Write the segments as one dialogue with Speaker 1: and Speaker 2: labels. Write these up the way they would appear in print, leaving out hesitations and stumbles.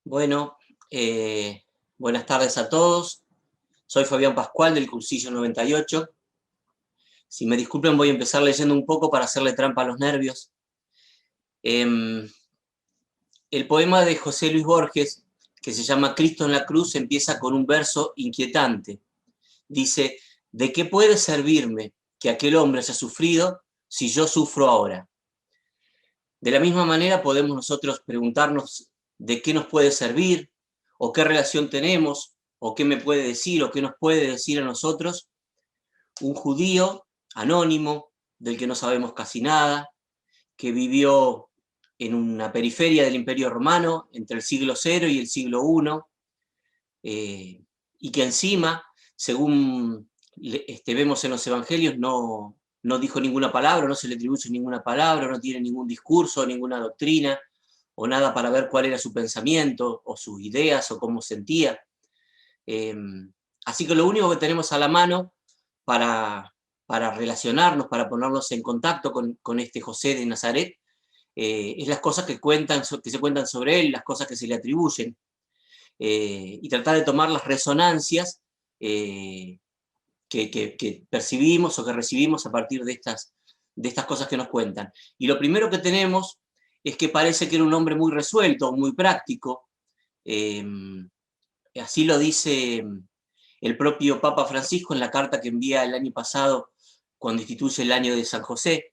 Speaker 1: Bueno, buenas tardes a todos. Soy Fabián Pascual del cursillo 98. Si me disculpen, voy a empezar leyendo un poco para hacerle trampa a los nervios. El poema de José Luis Borges, que se llama Cristo en la cruz, empieza con un verso inquietante. Dice: ¿de qué puede servirme que aquel hombre haya sufrido si yo sufro ahora? De la misma manera podemos nosotros preguntarnos de qué nos puede servir, o qué relación tenemos, o qué me puede decir, o qué nos puede decir a nosotros un judío anónimo, del que no sabemos casi nada, que vivió en una periferia del Imperio Romano entre el siglo cero y el siglo I, y que encima, según vemos en los evangelios, no dijo ninguna palabra, no se le atribuye ninguna palabra, no tiene ningún discurso, ninguna doctrina, o nada para ver cuál era su pensamiento, o sus ideas, o cómo sentía. Así que lo único que tenemos a la mano para relacionarnos, para ponernos en contacto con este José de Nazaret, es las cosas que se cuentan sobre él, las cosas que se le atribuyen, y tratar de tomar las resonancias que percibimos o que recibimos a partir de estas cosas que nos cuentan. Y lo primero que tenemos es que parece que era un hombre muy resuelto, muy práctico. Así lo dice el propio Papa Francisco en la carta que envía el año pasado cuando instituye el año de San José,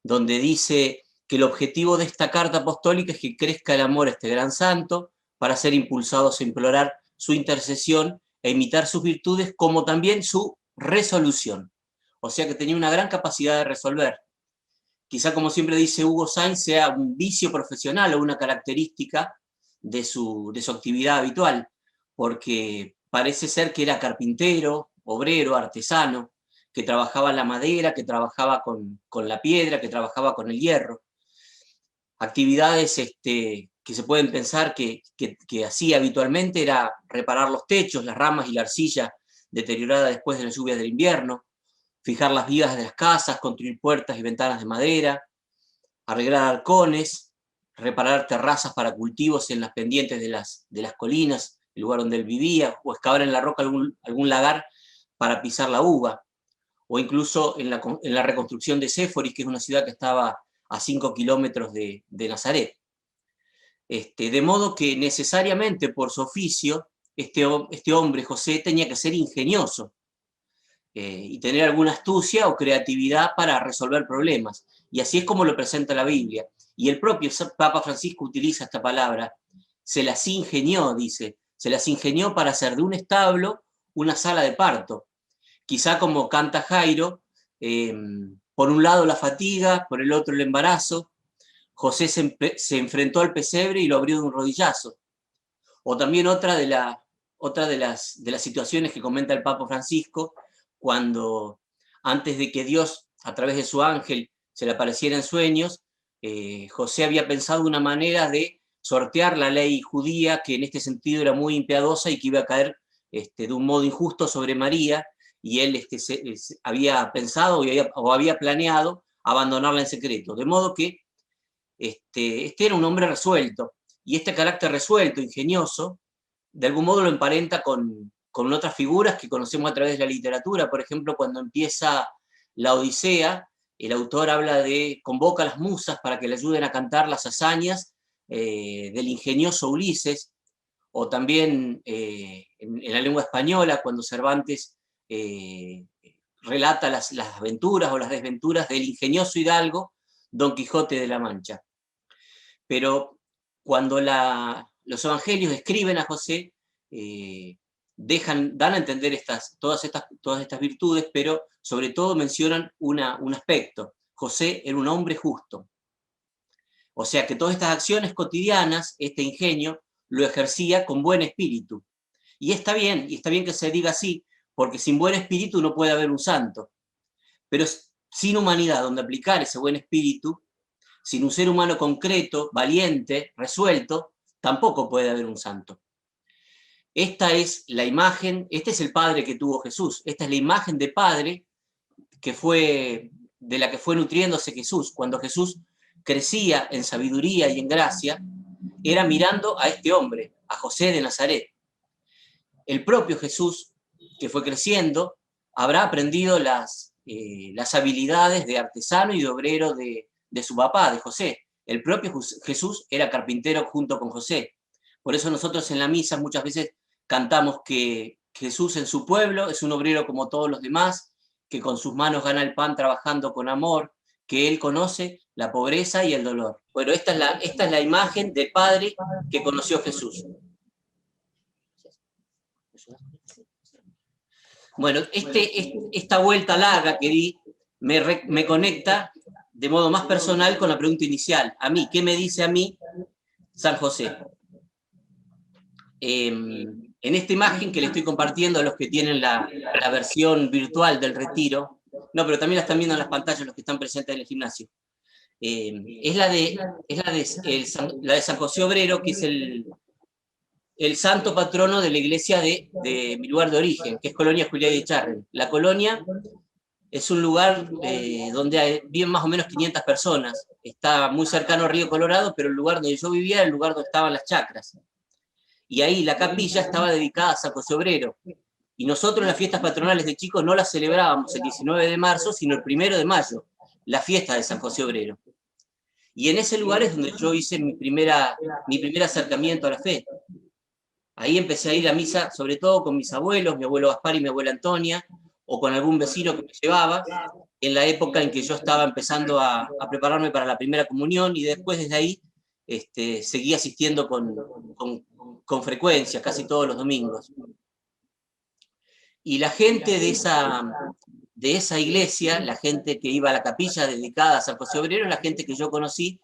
Speaker 1: donde dice que el objetivo de esta carta apostólica es que crezca el amor a este gran santo para ser impulsados a implorar su intercesión e imitar sus virtudes, como también su resolución. O sea que tenía una gran capacidad de resolver. Quizá, como siempre dice Hugo Sainz, sea un vicio profesional o una característica de su actividad habitual, porque parece ser que era carpintero, obrero, artesano, que trabajaba la madera, que trabajaba con la piedra, que trabajaba con el hierro. Actividades que se pueden pensar que hacía habitualmente era reparar los techos, las ramas y la arcilla deteriorada después de las lluvias del invierno, fijar las vigas de las casas, construir puertas y ventanas de madera, arreglar halcones, reparar terrazas para cultivos en las pendientes de las colinas, el lugar donde él vivía, o excavar en la roca algún lagar para pisar la uva, o incluso en la reconstrucción de Séforis, que es una ciudad que estaba a 5 kilómetros de Nazaret. De modo que necesariamente por su oficio, este hombre, José, tenía que ser ingenioso, y tener alguna astucia o creatividad para resolver problemas. Y así es como lo presenta la Biblia. Y el propio Papa Francisco utiliza esta palabra, se las ingenió, dice, se las ingenió para hacer de un establo una sala de parto. Quizá como canta Jairo, por un lado la fatiga, por el otro el embarazo. José se enfrentó al pesebre y lo abrió de un rodillazo. O también otra de las situaciones que comenta el Papa Francisco, cuando antes de que Dios, a través de su ángel, se le apareciera en sueños, José había pensado una manera de sortear la ley judía, que en este sentido era muy impiadosa y que iba a caer de un modo injusto sobre María, y él había pensado o había planeado abandonarla en secreto. De modo que este era un hombre resuelto, y este carácter resuelto, ingenioso, de algún modo lo emparenta con otras figuras que conocemos a través de la literatura. Por ejemplo, cuando empieza la Odisea, el autor convoca a las musas para que le ayuden a cantar las hazañas del ingenioso Ulises, o también en la lengua española, cuando Cervantes relata las aventuras o las desventuras del ingenioso hidalgo Don Quijote de la Mancha. Pero cuando los evangelios describen a José, dan a entender todas estas virtudes, pero sobre todo mencionan un aspecto. José era un hombre justo. O sea que todas estas acciones cotidianas, este ingenio, lo ejercía con buen espíritu. Y está bien que se diga así, porque sin buen espíritu no puede haber un santo. Pero sin humanidad, donde aplicar ese buen espíritu, sin un ser humano concreto, valiente, resuelto, tampoco puede haber un santo. Esta es la imagen, este es el Padre que tuvo Jesús, esta es la imagen de Padre de la que fue nutriéndose Jesús. Cuando Jesús crecía en sabiduría y en gracia, era mirando a este hombre, a José de Nazaret. El propio Jesús, que fue creciendo, habrá aprendido las habilidades de artesano y de obrero de su papá, de José. El propio Jesús era carpintero junto con José. Por eso nosotros en la misa muchas veces cantamos que Jesús en su pueblo es un obrero como todos los demás, que con sus manos gana el pan trabajando con amor, que él conoce la pobreza y el dolor. Bueno, esta es la imagen del Padre que conoció Jesús. Bueno, esta vuelta larga que di me conecta de modo más personal con la pregunta inicial. A mí, ¿qué me dice a mí San José? En esta imagen que le estoy compartiendo a los que tienen la versión virtual del retiro, no, pero también la están viendo en las pantallas los que están presentes en el gimnasio, es la de San José Obrero, que es el santo patrono de la iglesia de mi lugar de origen, que es Colonia Juliá de Echarren. La colonia es un lugar donde viven más o menos 500 personas. Está muy cercano al río Colorado, pero el lugar donde yo vivía era el lugar donde estaban las chacras. Y ahí la capilla estaba dedicada a San José Obrero. Y nosotros las fiestas patronales de chicos no las celebrábamos el 19 de marzo, sino el 1 de mayo, la fiesta de San José Obrero. Y en ese lugar es donde yo hice mi primer acercamiento a la fe. Ahí empecé a ir a misa, sobre todo con mis abuelos, mi abuelo Gaspar y mi abuela Antonia, o con algún vecino que me llevaba, en la época en que yo estaba empezando a prepararme para la primera comunión, y después desde ahí seguí asistiendo con frecuencia, casi todos los domingos. Y la gente de esa iglesia, la gente que iba a la capilla dedicada a San José Obrero, la gente que yo conocí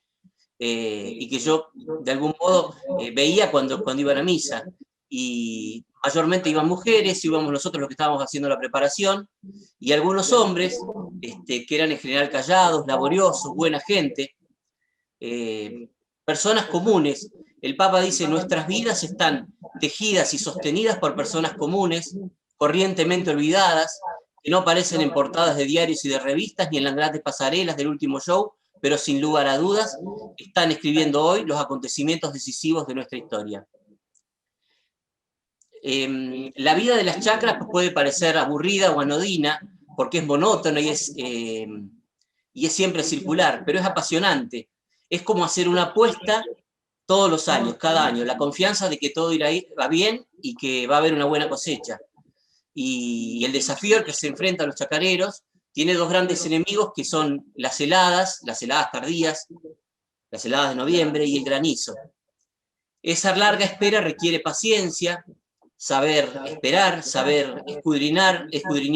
Speaker 1: y que yo de algún modo veía cuando iba a la misa. Y mayormente iban mujeres, íbamos nosotros los que estábamos haciendo la preparación, y algunos hombres que eran en general callados, laboriosos, buena gente, personas comunes. El Papa dice, nuestras vidas están tejidas y sostenidas por personas comunes, corrientemente olvidadas, que no aparecen en portadas de diarios y de revistas, ni en las grandes pasarelas del último show, pero sin lugar a dudas están escribiendo hoy los acontecimientos decisivos de nuestra historia. La vida de las chacras puede parecer aburrida o anodina, porque es monótona y es siempre circular, pero es apasionante. Es como hacer una apuesta todos los años, cada año, la confianza de que todo va bien y que va a haber una buena cosecha. Y el desafío al que se enfrentan los chacareros tiene dos grandes enemigos, que son las heladas tardías, las heladas de noviembre, y el granizo. Esa larga espera requiere paciencia, saber esperar, saber escudriñar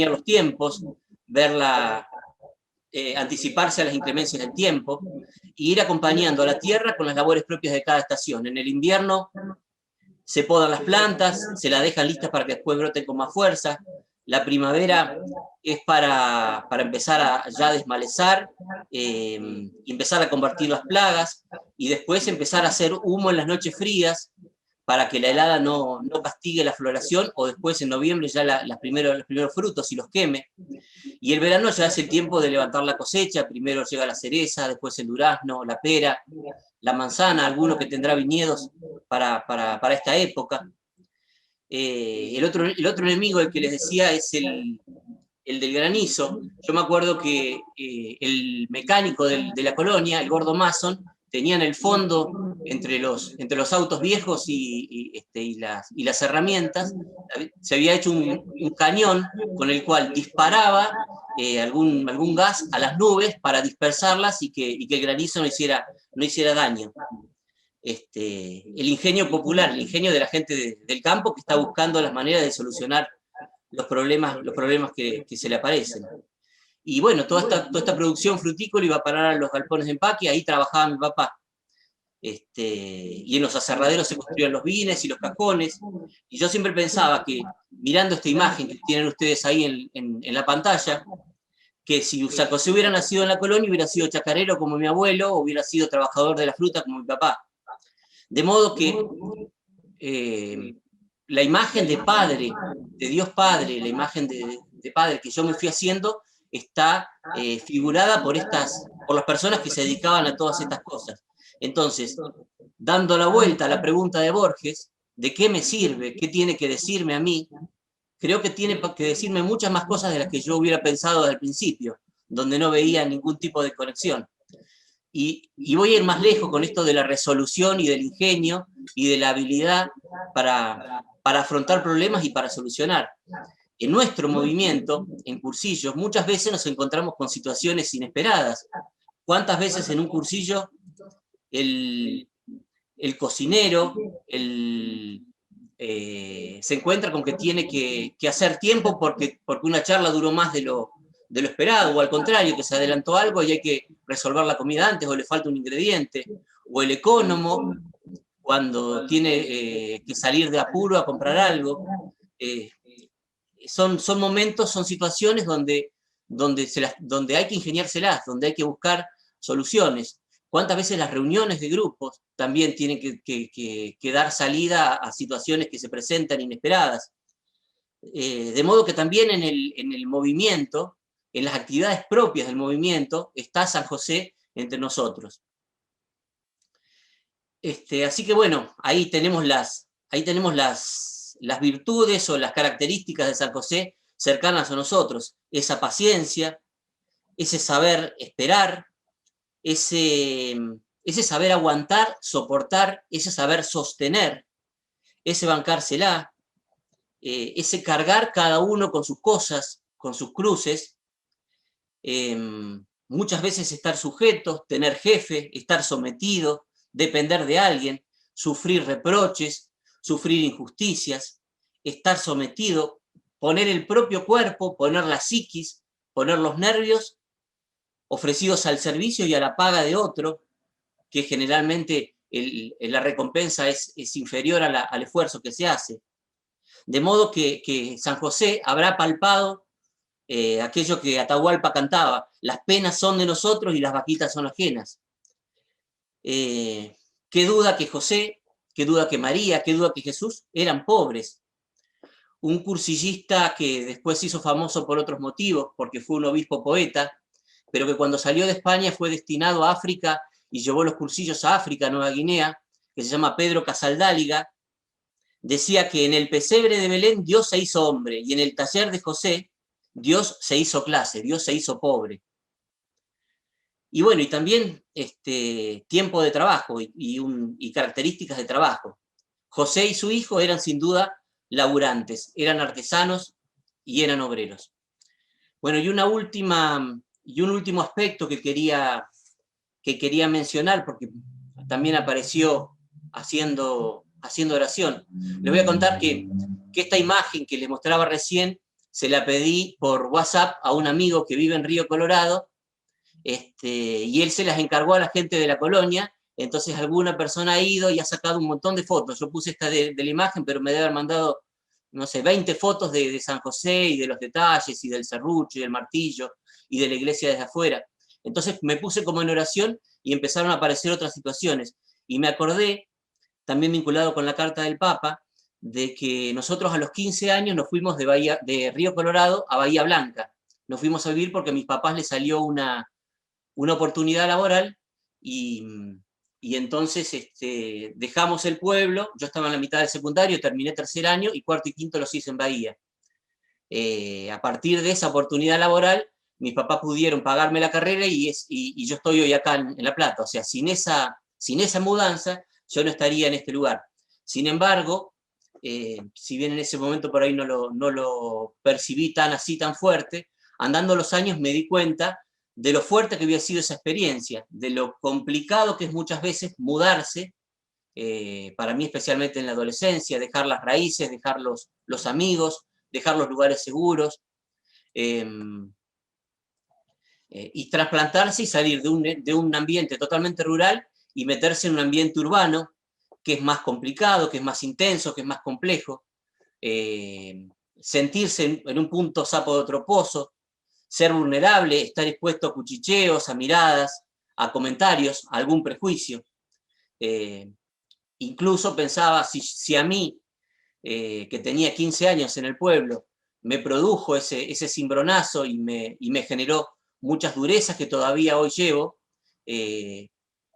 Speaker 1: los tiempos, anticiparse a las inclemencias del tiempo, y ir acompañando a la tierra con las labores propias de cada estación. En el invierno se podan las plantas, se las dejan listas para que después broten con más fuerza. La primavera es para empezar a ya desmalezar, empezar a combatir las plagas, y después empezar a hacer humo en las noches frías para que la helada no castigue la floración, o después en noviembre ya los primeros frutos y los queme. Y el verano ya es el tiempo de levantar la cosecha. Primero llega la cereza, después el durazno, la pera, la manzana, alguno que tendrá viñedos para esta época. El otro enemigo, el que les decía, es el del granizo. Yo me acuerdo que el mecánico de la colonia, el gordo Mason, tenía en el fondo, entre los autos viejos y las herramientas, se había hecho un cañón con el cual disparaba algún gas a las nubes para dispersarlas y que el granizo no hiciera daño. El ingenio popular, el ingenio de la gente del campo, que está buscando las maneras de solucionar los problemas que se le aparecen. Y bueno, toda esta producción frutícola iba a parar a los galpones de empaque, ahí trabajaba mi papá. Y en los aserraderos se construían los vines y los cajones, y yo siempre pensaba que, mirando esta imagen que tienen ustedes ahí en la pantalla, que si San José hubiera nacido en la colonia, hubiera sido chacarero como mi abuelo, o hubiera sido trabajador de la fruta como mi papá. De modo que la imagen de Padre, de Dios Padre, la imagen de Padre que yo me fui haciendo, está figurada por las personas que se dedicaban a todas estas cosas. Entonces, dando la vuelta a la pregunta de Borges, ¿de qué me sirve? ¿Qué tiene que decirme a mí? Creo que tiene que decirme muchas más cosas de las que yo hubiera pensado desde el principio, donde no veía ningún tipo de conexión. Y voy a ir más lejos con esto de la resolución y del ingenio y de la habilidad para afrontar problemas y para solucionar. En nuestro movimiento, en cursillos, muchas veces nos encontramos con situaciones inesperadas. ¿Cuántas veces en un cursillo el cocinero se encuentra con que tiene que hacer tiempo porque una charla duró más de lo esperado, o al contrario, que se adelantó algo y hay que resolver la comida antes, o le falta un ingrediente, o el ecónomo cuando tiene que salir de apuro a comprar algo. Son momentos, son situaciones donde hay que ingeniárselas, donde hay que buscar soluciones. ¿Cuántas veces las reuniones de grupos también tienen que dar salida a situaciones que se presentan inesperadas? De modo que también en el movimiento, en las actividades propias del movimiento, está San José entre nosotros. Así que bueno, ahí tenemos las virtudes o las características de San José cercanas a nosotros. Esa paciencia, ese saber esperar, ese saber aguantar, soportar, ese saber sostener, ese bancársela, ese cargar cada uno con sus cosas, con sus cruces, muchas veces estar sujetos, tener jefe, estar sometido, depender de alguien, sufrir reproches, sufrir injusticias, estar sometido, poner el propio cuerpo, poner la psiquis, poner los nervios ofrecidos al servicio y a la paga de otro, que generalmente la recompensa es inferior al esfuerzo que se hace. De modo que San José habrá palpado aquello que Atahualpa cantaba: las penas son de nosotros y las vaquitas son ajenas. Qué duda que José, qué duda que María, qué duda que Jesús eran pobres. Un cursillista que después se hizo famoso por otros motivos, porque fue un obispo poeta, pero que cuando salió de España fue destinado a África y llevó los cursillos a África, Nueva Guinea, que se llama Pedro Casaldáliga, decía que en el pesebre de Belén Dios se hizo hombre y en el taller de José Dios se hizo clase, Dios se hizo pobre. Y bueno, y también tiempo de trabajo y características de trabajo. José y su hijo eran sin duda laburantes, eran artesanos y eran obreros. Bueno, y un último aspecto que quería mencionar, porque también apareció haciendo oración. Les voy a contar que esta imagen que les mostraba recién se la pedí por WhatsApp a un amigo que vive en Río Colorado, y él se las encargó a la gente de la colonia. Entonces alguna persona ha ido y ha sacado un montón de fotos. Yo puse esta de la imagen, pero me debe haber mandado, no sé, 20 fotos de San José y de los detalles, y del serrucho, y del martillo, y de la iglesia desde afuera. Entonces me puse como en oración y empezaron a aparecer otras situaciones. Y me acordé, también vinculado con la carta del Papa, de que nosotros a los 15 años nos fuimos de Río Colorado a Bahía Blanca. Nos fuimos a vivir porque a mis papás les salió una oportunidad laboral y entonces dejamos el pueblo. Yo estaba en la mitad del secundario, terminé tercer año y cuarto y quinto los hice en Bahía. A partir de esa oportunidad laboral, mis papás pudieron pagarme la carrera y yo estoy hoy acá en La Plata. O sea, sin esa mudanza, yo no estaría en este lugar. Sin embargo, si bien en ese momento por ahí no lo percibí tan fuerte, andando los años me di cuenta de lo fuerte que había sido esa experiencia, de lo complicado que es muchas veces mudarse, para mí especialmente en la adolescencia, dejar las raíces, dejar los amigos, dejar los lugares seguros, y trasplantarse y salir de un ambiente totalmente rural y meterse en un ambiente urbano, que es más complicado, que es más intenso, que es más complejo, sentirse en un punto sapo de otro pozo, ser vulnerable, estar expuesto a cuchicheos, a miradas, a comentarios, a algún prejuicio. Incluso pensaba, si a mí, que tenía 15 años en el pueblo, me produjo ese cimbronazo y me generó muchas durezas que todavía hoy llevo,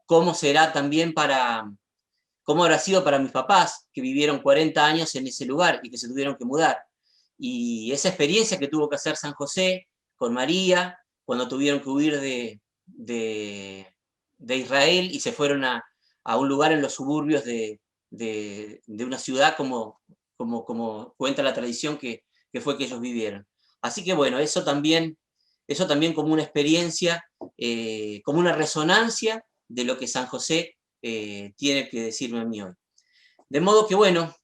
Speaker 1: cómo será también cómo habrá sido para mis papás, que vivieron 40 años en ese lugar y que se tuvieron que mudar. Y esa experiencia que tuvo que hacer San José con María, cuando tuvieron que huir de Israel y se fueron a un lugar en los suburbios de una ciudad, como cuenta la tradición que fue que ellos vivieron. Así que bueno, eso también como una experiencia, como una resonancia de lo que San José tiene que decirme a mí hoy. De modo que bueno,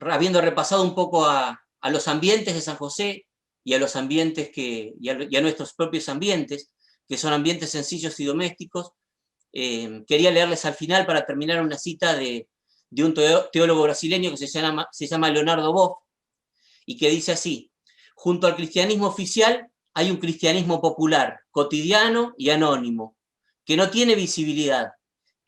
Speaker 1: habiendo repasado un poco a los ambientes de San José y a los ambientes y a nuestros propios ambientes, que son ambientes sencillos y domésticos, quería leerles al final, para terminar, una cita de un teólogo brasileño que se llama Leonardo Boff, y que dice así: junto al cristianismo oficial hay un cristianismo popular, cotidiano y anónimo, que no tiene visibilidad,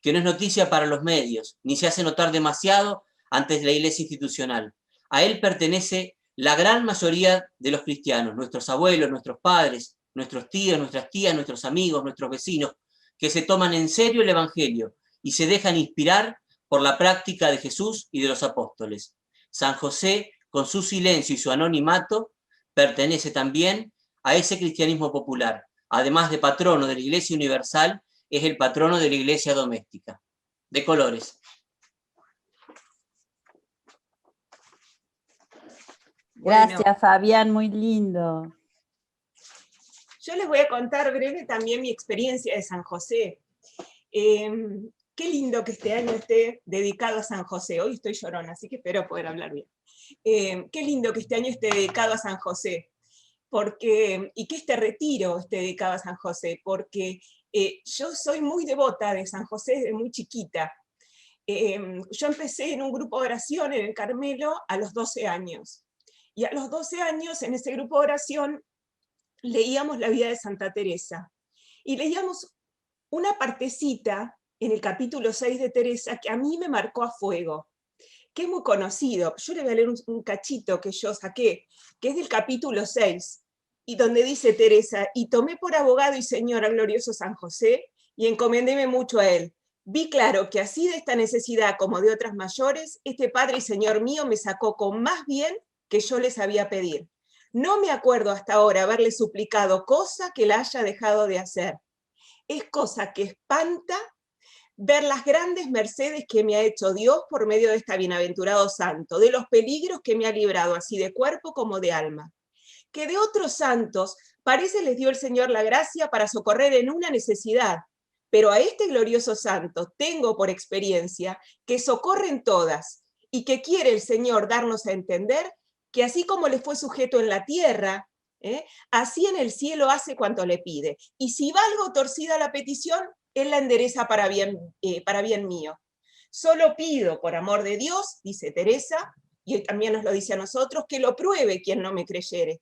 Speaker 1: que no es noticia para los medios, ni se hace notar demasiado ante la iglesia institucional. A él pertenece la gran mayoría de los cristianos, nuestros abuelos, nuestros padres, nuestros tíos, nuestras tías, nuestros amigos, nuestros vecinos, que se toman en serio el Evangelio y se dejan inspirar por la práctica de Jesús y de los apóstoles. San José, con su silencio y su anonimato, pertenece también a ese cristianismo popular. Además de patrono de la Iglesia Universal, es el patrono de la Iglesia doméstica. De colores.
Speaker 2: Gracias, bueno, Fabián, muy lindo.
Speaker 3: Yo les voy a contar breve también mi experiencia de San José. Qué lindo que este año esté dedicado a San José. Hoy estoy llorona, así que espero poder hablar bien. Qué lindo que este año esté dedicado a San José, y que este retiro esté dedicado a San José, porque yo soy muy devota de San José desde muy chiquita. Yo empecé en un grupo de oración en el Carmelo a los 12 años. Y a los 12 años, en ese grupo de oración, leíamos la vida de Santa Teresa. Y leíamos una partecita en el capítulo 6 de Teresa que a mí me marcó a fuego, que es muy conocido. Yo le voy a leer un cachito que yo saqué, que es del capítulo 6, y donde dice Teresa: y tomé por abogado y señor al glorioso San José, y encomendéme mucho a él. Vi claro que así de esta necesidad como de otras mayores, este Padre y Señor mío me sacó con más bien que yo le sabía pedir. No me acuerdo hasta ahora haberle suplicado cosa que la haya dejado de hacer. Es cosa que espanta ver las grandes mercedes que me ha hecho Dios por medio de este bienaventurado santo, de los peligros que me ha librado así de cuerpo como de alma. Que de otros santos parece les dio el Señor la gracia para socorrer en una necesidad, pero a este glorioso santo tengo por experiencia que socorren todas, y que quiere el Señor darnos a entender que así como le fue sujeto en la tierra, así en el cielo hace cuanto le pide. Y si va algo torcida la petición, él la endereza para bien mío. Solo pido, por amor de Dios, dice Teresa, y él también nos lo dice a nosotros, que lo pruebe quien no me creyere.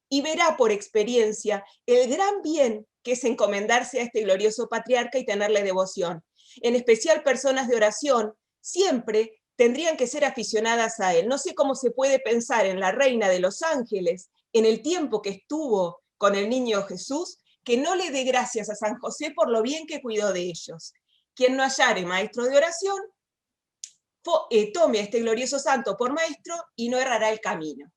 Speaker 3: Y verá por experiencia el gran bien que es encomendarse a este glorioso patriarca y tenerle devoción. En especial personas de oración, siempre tendrían que ser aficionadas a él. No sé cómo se puede pensar en la reina de los ángeles, en el tiempo que estuvo con el niño Jesús, que no le dé gracias a San José por lo bien que cuidó de ellos. Quien no hallare maestro de oración, tome a este glorioso santo por maestro y no errará el camino.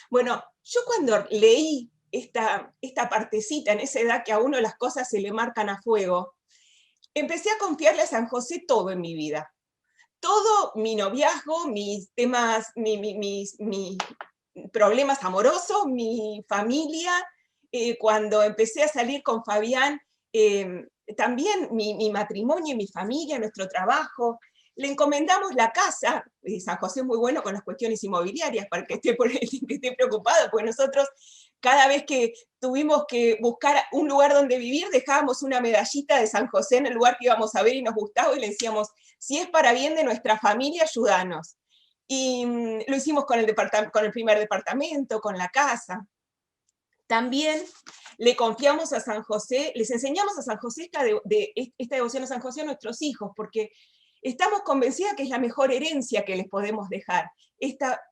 Speaker 3: Bueno, yo cuando leí esta partecita en esa edad que a uno las cosas se le marcan a fuego, empecé a confiarle a San José todo en mi vida. Todo mi noviazgo, mis temas, mis problemas amorosos, mi familia, cuando empecé a salir con Fabián, también mi matrimonio y mi familia, nuestro trabajo. Le encomendamos la casa. San José es muy bueno con las cuestiones inmobiliarias, para que esté preocupado, porque nosotros cada vez que tuvimos que buscar un lugar donde vivir, dejábamos una medallita de San José en el lugar que íbamos a ver y nos gustaba, y le decíamos: si es para bien de nuestra familia, ayúdanos. Y lo hicimos con el primer departamento, con la casa. También le confiamos a San José, les enseñamos a San José esta devoción a San José a nuestros hijos, porque estamos convencidas que es la mejor herencia que les podemos dejar.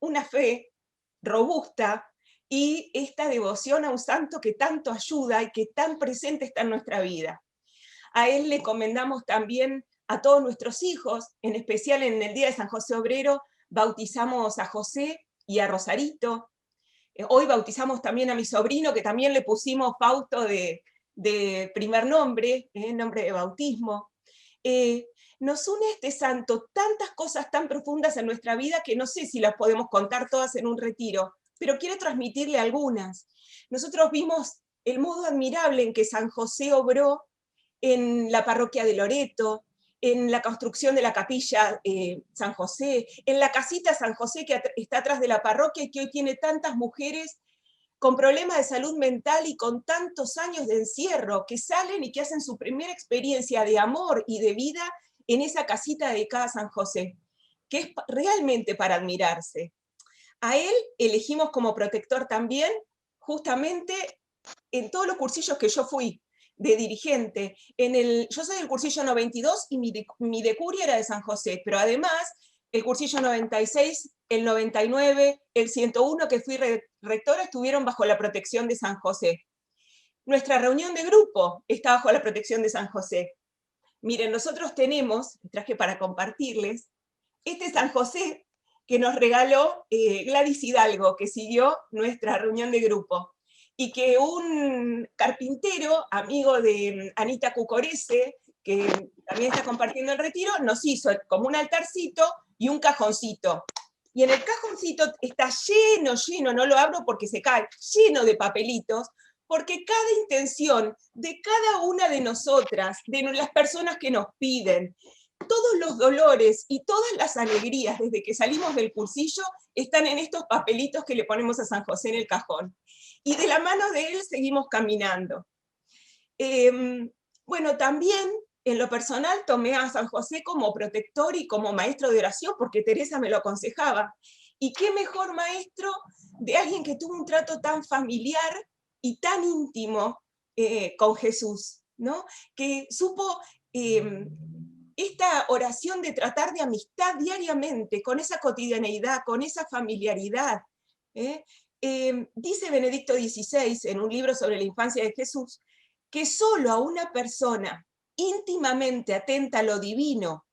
Speaker 3: Una fe robusta y esta devoción a un santo que tanto ayuda y que tan presente está en nuestra vida. A él le encomendamos también a todos nuestros hijos, en especial en el día de San José Obrero, bautizamos a José y a Rosarito. Hoy bautizamos también a mi sobrino, que también le pusimos Fausto de primer nombre, nombre de bautismo. Nos une este santo tantas cosas tan profundas en nuestra vida que no sé si las podemos contar todas en un retiro, pero quiero transmitirle algunas. Nosotros vimos el modo admirable en que San José obró en la parroquia de Loreto, en la construcción de la capilla San José, en la casita San José que está atrás de la parroquia y que hoy tiene tantas mujeres con problemas de salud mental y con tantos años de encierro, que salen y que hacen su primera experiencia de amor y de vida en esa casita dedicada a San José, que es realmente para admirarse. A él elegimos como protector también, justamente en todos los cursillos que yo fui de dirigente. Yo soy del cursillo 92 y mi decuria era de San José, pero además el cursillo 96, el 99, el 101 que fui rectora estuvieron bajo la protección de San José. Nuestra reunión de grupo está bajo la protección de San José. Miren, nosotros tenemos, traje para compartirles, este San José que nos regaló Gladys Hidalgo, que siguió nuestra reunión de grupo, y que un carpintero, amigo de Anita Cucorese, que también está compartiendo el retiro, nos hizo como un altarcito y un cajoncito. Y en el cajoncito está lleno, no lo abro porque se cae, lleno de papelitos, porque cada intención de cada una de nosotras, de las personas que nos piden, todos los dolores y todas las alegrías desde que salimos del cursillo están en estos papelitos que le ponemos a San José en el cajón. Y de la mano de él seguimos caminando. Bueno, también en lo personal tomé a San José como protector y como maestro de oración, porque Teresa me lo aconsejaba. Y qué mejor maestro de alguien que tuvo un trato tan familiar y tan íntimo con Jesús, ¿no? Que supo esta oración de tratar de amistad diariamente, con esa cotidianeidad, con esa familiaridad. Dice Benedicto XVI en un libro sobre la infancia de Jesús, que solo a una persona íntimamente atenta a lo divino,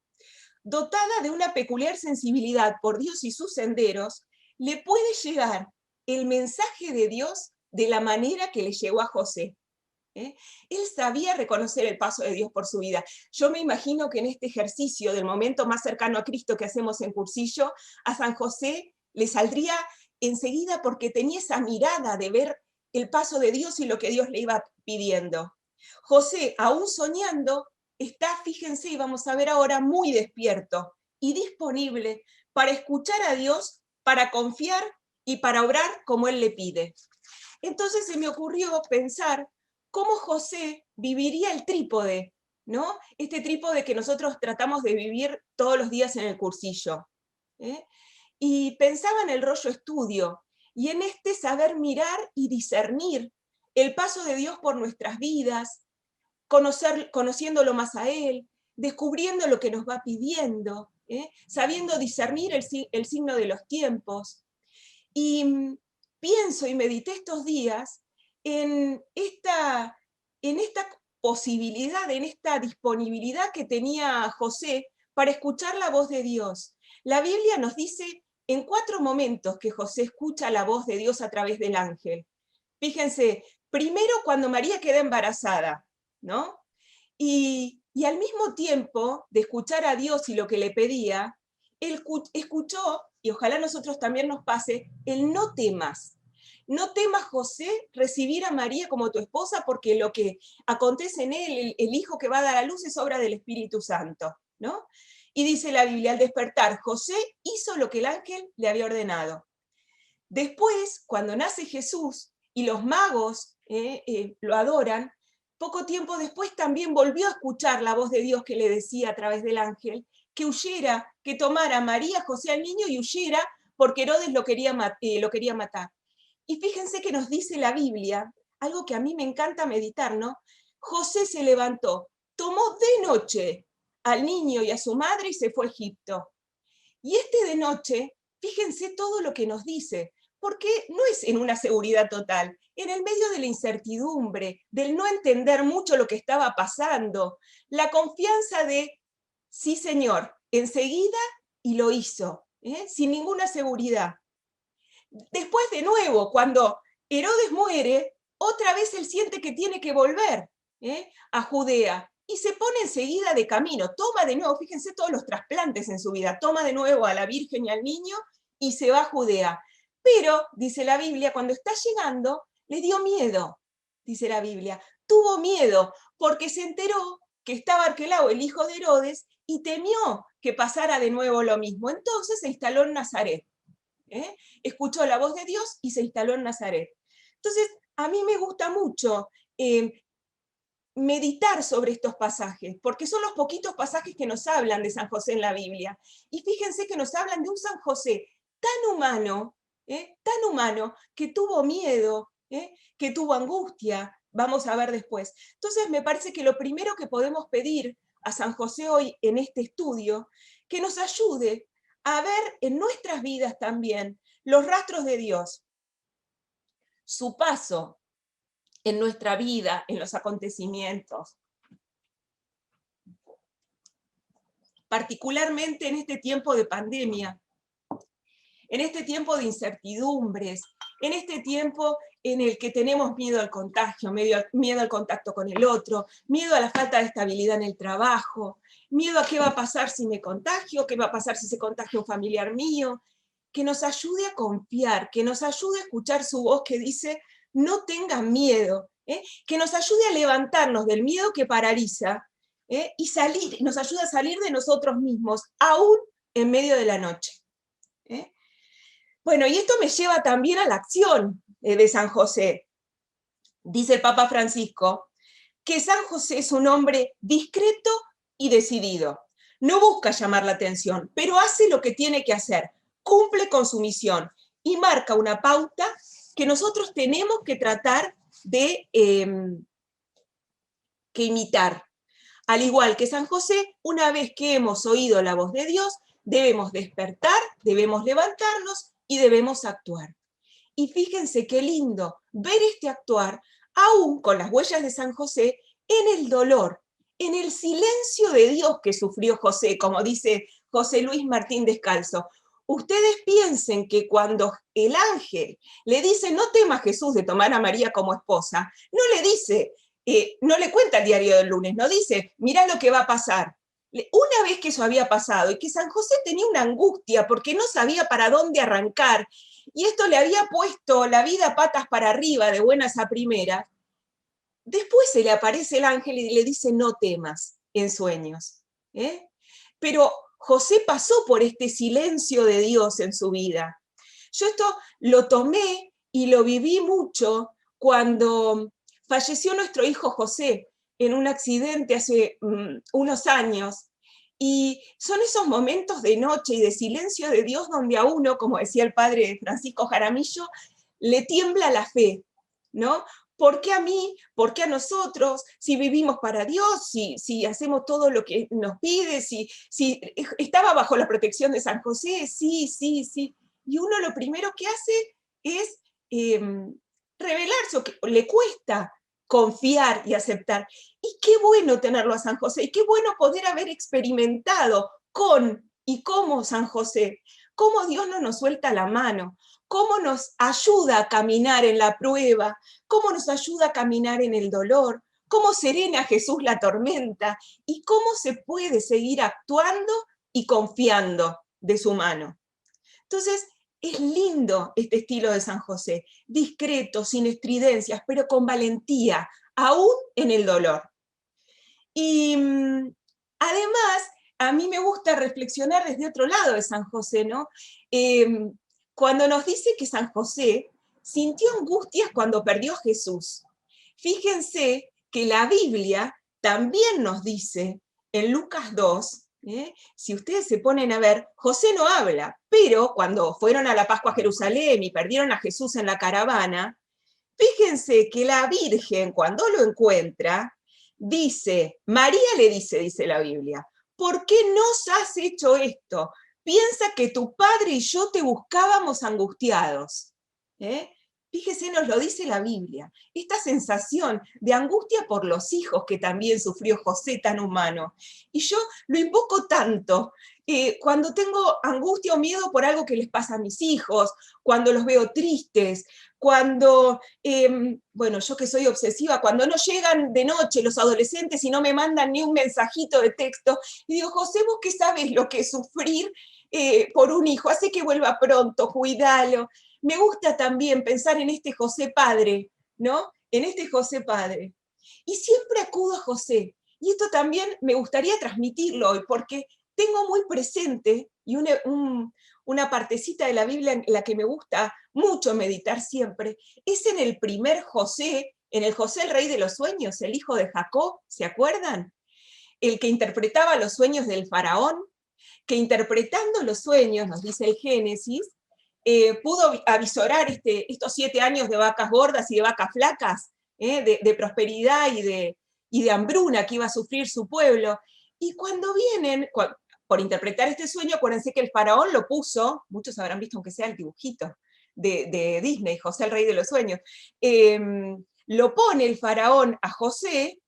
Speaker 3: dotada de una peculiar sensibilidad por Dios y sus senderos, le puede llegar el mensaje de Dios de la manera que le llegó a José. Él sabía reconocer el paso de Dios por su vida. Yo me imagino que en este ejercicio del momento más cercano a Cristo que hacemos en cursillo, a San José le saldría enseguida porque tenía esa mirada de ver el paso de Dios y lo que Dios le iba pidiendo. José, aún soñando, está, fíjense, y vamos a ver ahora, muy despierto y disponible para escuchar a Dios, para confiar y para obrar como Él le pide. Entonces se me ocurrió pensar cómo José viviría el trípode, ¿no? Este trípode que nosotros tratamos de vivir todos los días en el cursillo. Y pensaba en el rollo estudio, y en este saber mirar y discernir el paso de Dios por nuestras vidas, conociéndolo más a Él, descubriendo lo que nos va pidiendo, sabiendo discernir el signo de los tiempos. Y pienso y medité estos días en esta posibilidad, en esta disponibilidad que tenía José para escuchar la voz de Dios. La Biblia nos dice en 4 momentos que José escucha la voz de Dios a través del ángel. Fíjense, primero cuando María queda embarazada, ¿no? Y al mismo tiempo de escuchar a Dios y lo que le pedía, él escuchó, y ojalá a nosotros también nos pase, el no temas. No temas, José, recibir a María como tu esposa, porque lo que acontece en él, el hijo que va a dar a luz, es obra del Espíritu Santo, ¿no? Y dice la Biblia, al despertar, José hizo lo que el ángel le había ordenado. Después, cuando nace Jesús y los magos lo adoran, poco tiempo después también volvió a escuchar la voz de Dios que le decía a través del ángel que huyera, que tomara a María, José al niño y huyera porque Herodes lo quería matar. Y fíjense que nos dice la Biblia, algo que a mí me encanta meditar, ¿no? José se levantó, tomó de noche al niño y a su madre y se fue a Egipto. Y de noche, fíjense todo lo que nos dice, porque no es en una seguridad total, en el medio de la incertidumbre, del no entender mucho lo que estaba pasando, la confianza de Sí, Señor, enseguida y lo hizo, sin ninguna seguridad. Después de nuevo, cuando Herodes muere, otra vez él siente que tiene que volver a Judea y se pone enseguida de camino, toma de nuevo, fíjense todos los trasplantes en su vida, toma de nuevo a la Virgen y al niño y se va a Judea. Pero, dice la Biblia, cuando está llegando, le dio miedo, dice la Biblia, tuvo miedo porque se enteró que estaba Arquelao, el hijo de Herodes, y temió que pasara de nuevo lo mismo. Entonces se instaló en Nazaret. Escuchó la voz de Dios y se instaló en Nazaret. Entonces, a mí me gusta mucho meditar sobre estos pasajes, porque son los poquitos pasajes que nos hablan de San José en la Biblia. Y fíjense que nos hablan de un San José tan humano, que tuvo miedo, que tuvo angustia, vamos a ver después. Entonces, me parece que lo primero que podemos pedir a San José hoy en este estudio, que nos ayude a ver en nuestras vidas también los rastros de Dios, su paso en nuestra vida, en los acontecimientos. Particularmente en este tiempo de pandemia, en este tiempo de incertidumbres, en este tiempo en el que tenemos miedo al contagio, miedo al contacto con el otro, miedo a la falta de estabilidad en el trabajo, miedo a qué va a pasar si me contagio, qué va a pasar si se contagia un familiar mío, que nos ayude a confiar, que nos ayude a escuchar su voz que dice, no tengan miedo, que nos ayude a levantarnos del miedo que paraliza y nos ayude a salir de nosotros mismos, aún en medio de la noche. Bueno, y esto me lleva también a la acción de San José. Dice el Papa Francisco que San José es un hombre discreto y decidido. No busca llamar la atención, pero hace lo que tiene que hacer, cumple con su misión y marca una pauta que nosotros tenemos que tratar de imitar. Al igual que San José, una vez que hemos oído la voz de Dios, debemos despertar, debemos levantarnos y debemos actuar. Y fíjense qué lindo ver este actuar, aún con las huellas de San José, en el dolor, en el silencio de Dios que sufrió José, como dice José Luis Martín Descalzo. Ustedes piensen que cuando el ángel le dice, no temas Jesús de tomar a María como esposa, no le dice, no le cuenta el diario del lunes, no dice, mirá lo que va a pasar. Una vez que eso había pasado y que San José tenía una angustia porque no sabía para dónde arrancar, y esto le había puesto la vida patas para arriba de buenas a primeras, después se le aparece el ángel y le dice, no temas, en sueños. Pero José pasó por este silencio de Dios en su vida. Yo esto lo tomé y lo viví mucho cuando falleció nuestro hijo José en un accidente hace unos años. Y son esos momentos de noche y de silencio de Dios donde a uno, como decía el padre Francisco Jaramillo, le tiembla la fe, ¿no? ¿Por qué a mí? ¿Por qué a nosotros? Si vivimos para Dios, si hacemos todo lo que nos pide, si estaba bajo la protección de San José, sí. Y uno lo primero que hace es revelarse, o que le cuesta confiar y aceptar. Y qué bueno tenerlo a San José, y qué bueno poder haber experimentado con y como San José, cómo Dios no nos suelta la mano, cómo nos ayuda a caminar en la prueba, cómo nos ayuda a caminar en el dolor, cómo serena Jesús la tormenta, y cómo se puede seguir actuando y confiando de su mano. Entonces, es lindo este estilo de San José, discreto, sin estridencias, pero con valentía, aún en el dolor. Y además, a mí me gusta reflexionar desde otro lado de San José, ¿no? Cuando nos dice que San José sintió angustias cuando perdió a Jesús. Fíjense que la Biblia también nos dice en Lucas 2, si ustedes se ponen a ver, José no habla, pero cuando fueron a la Pascua a Jerusalén y perdieron a Jesús en la caravana, fíjense que la Virgen, cuando lo encuentra, dice, María le dice la Biblia, ¿por qué nos has hecho esto? Piensa que tu padre y yo te buscábamos angustiados. Fíjese, nos lo dice la Biblia, esta sensación de angustia por los hijos que también sufrió José, tan humano. Y yo lo invoco tanto, cuando tengo angustia o miedo por algo que les pasa a mis hijos, cuando los veo tristes, cuando, bueno, yo que soy obsesiva, cuando no llegan de noche los adolescentes y no me mandan ni un mensajito de texto, y digo, José, vos qué sabes lo que es sufrir por un hijo, hace que vuelva pronto, cuídalo. Me gusta también pensar en este José padre, ¿no? En este José padre. Y siempre acudo a José. Y esto también me gustaría transmitirlo hoy, porque tengo muy presente, y una partecita de la Biblia en la que me gusta mucho meditar siempre, es en el primer José, en el José el rey de los sueños, el hijo de Jacob, ¿se acuerdan? El que interpretaba los sueños del faraón, que interpretando los sueños, nos dice el Génesis, pudo avisorar estos 7 años de vacas gordas y de vacas flacas, de prosperidad y de hambruna que iba a sufrir su pueblo. Y cuando vienen, por interpretar este sueño, acuérdense que el faraón lo puso, muchos habrán visto aunque sea el dibujito de Disney, José el rey de los sueños, lo pone el faraón a José,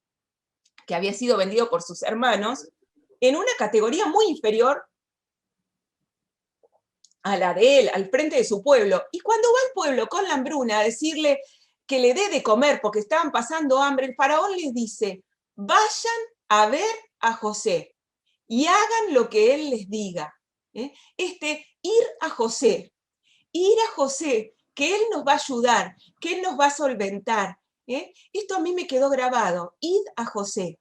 Speaker 3: que había sido vendido por sus hermanos, en una categoría muy inferior a la de él, al frente de su pueblo. Y cuando va el pueblo con la hambruna a decirle que le dé de comer porque estaban pasando hambre, el faraón les dice, vayan a ver a José y hagan lo que él les diga. Ir a José, que él nos va a ayudar, que él nos va a solventar. Esto a mí me quedó grabado, id a José.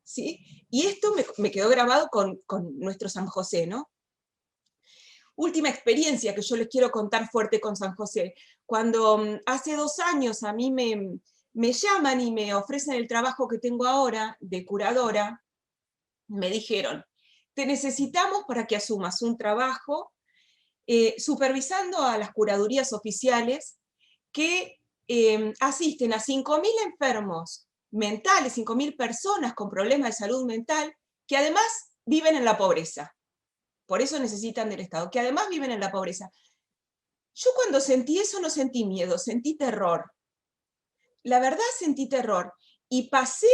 Speaker 3: ¿Sí? Y esto me quedó grabado con nuestro San José, ¿no? Última experiencia que yo les quiero contar fuerte con San José. Cuando hace 2 años a mí me llaman y me ofrecen el trabajo que tengo ahora de curadora, me dijeron, te necesitamos para que asumas un trabajo supervisando a las curadurías oficiales que asisten a 5.000 enfermos mentales, 5.000 personas con problemas de salud mental, que además viven en la pobreza. Por eso necesitan del Estado, que además viven en la pobreza. Yo cuando sentí eso no sentí miedo, sentí terror. La verdad sentí terror. Y paso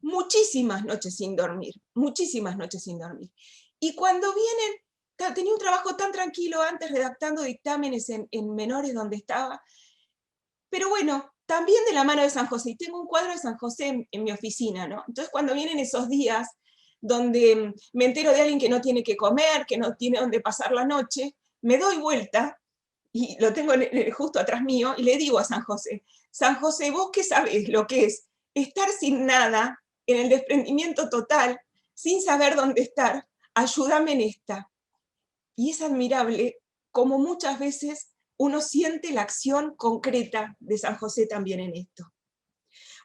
Speaker 3: muchísimas noches sin dormir, muchísimas noches sin dormir. Y cuando vienen, tenía un trabajo tan tranquilo antes redactando dictámenes en menores donde estaba, pero bueno, también de la mano de San José. Y tengo un cuadro de San José en mi oficina, ¿no? Entonces cuando vienen esos días donde me entero de alguien que no tiene que comer, que no tiene dónde pasar la noche, me doy vuelta, y lo tengo justo atrás mío, y le digo a San José, vos qué sabés lo que es estar sin nada, en el desprendimiento total, sin saber dónde estar, ayúdame en esta. Y es admirable cómo muchas veces uno siente la acción concreta de San José también en esto.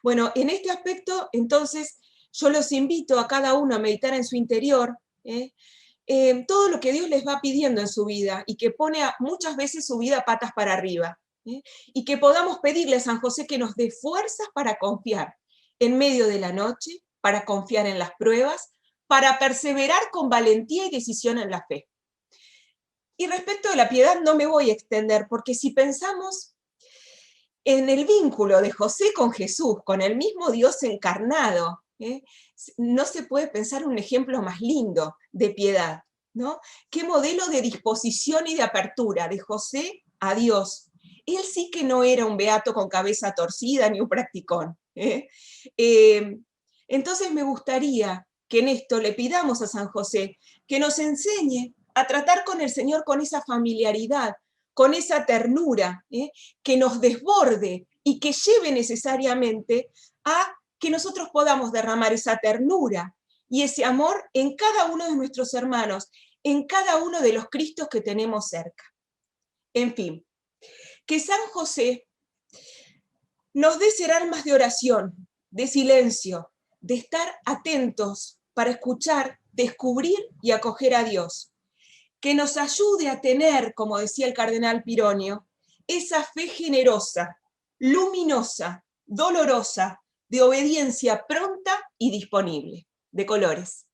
Speaker 3: Bueno, en este aspecto, entonces, yo los invito a cada uno a meditar en su interior, todo lo que Dios les va pidiendo en su vida y que pone muchas veces su vida patas para arriba. Y que podamos pedirle a San José que nos dé fuerzas para confiar en medio de la noche, para confiar en las pruebas, para perseverar con valentía y decisión en la fe. Y respecto de la piedad no me voy a extender, porque si pensamos en el vínculo de José con Jesús, con el mismo Dios encarnado, no se puede pensar un ejemplo más lindo de piedad, ¿no? Qué modelo de disposición y de apertura de José a Dios. Él sí que no era un beato con cabeza torcida ni un practicón. Entonces me gustaría que en esto le pidamos a San José que nos enseñe a tratar con el Señor con esa familiaridad, con esa ternura, que nos desborde y que lleve necesariamente a que nosotros podamos derramar esa ternura y ese amor en cada uno de nuestros hermanos, en cada uno de los Cristos que tenemos cerca. En fin, que San José nos dé ser almas de oración, de silencio, de estar atentos para escuchar, descubrir y acoger a Dios. Que nos ayude a tener, como decía el cardenal Pironio, esa fe generosa, luminosa, dolorosa, de obediencia pronta y disponible, de colores.